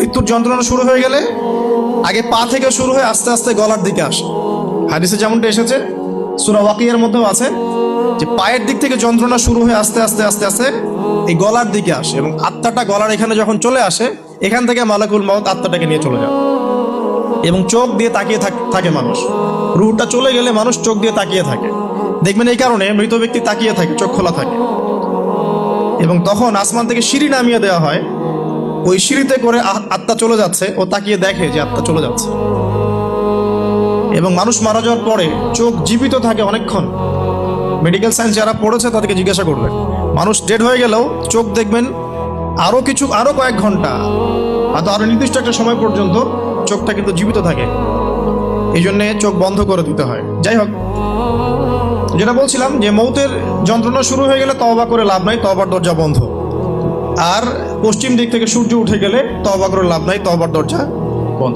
মৃত্যুর যন্ত্রণা শুরু হয়ে গেলে আগে পা থেকে শুরু হয়ে আস্তে আস্তে গলার দিকে আসে। হাদিসে যেমনটা এসেছে, সূরা ওয়াকিয়ার মধ্যেও আছে যে পায়ের দিক থেকে যন্ত্রণা শুরু হয়ে আস্তে আস্তে আস্তে আস্তে এই গলার দিকে আসে, এবং আত্মাটা গলার এখানে যখন চলে আসে, এখান থেকে মালাকুল মউত আত্মাটাকে নিয়ে চলে যায়। এবং চোখ দিয়ে তাকিয়ে থাকে মানুষ। রুহটা চলে গেলে মানুষ চোখ দিয়ে তাকিয়ে থাকে, দেখবেন এই কারণে মৃত ব্যক্তি তাকিয়ে থাকে, চোখ খোলা থাকে। এবং তখন আসমান থেকে সিঁড়ি নামিয়ে দেওয়া হয়, ওই সিঁড়িতে করে আত্মা চলে যাচ্ছে, ও তাকিয়ে দেখে যে আত্মা চলে যাচ্ছে। এবং মানুষ মারা যাওয়ার পরে চোখ জীবিত থাকে অনেকক্ষণ। মেডিকেল সায়েন্স যারা পড়েছে তাদেরকে জিজ্ঞাসা করবেন, মানুষ ডেড হয়ে গেলেও চোখ দেখবেন আরো কয়েক ঘন্টা, আরো নির্দিষ্ট একটা সময় পর্যন্ত চোখটা কিন্তু জীবিত থাকে। এই জন্যে চোখ বন্ধ করে দিতে হয়। যাই হোক, যেটা বলছিলাম যে মৌতের যন্ত্রণা শুরু হয়ে গেলে তওবা করে লাভ নাই, তওবার দরজা বন্ধ। আর পশ্চিম দিক থেকে সূর্য উঠে গেলে তওবা করে লাভ নাই, তওবার দরজা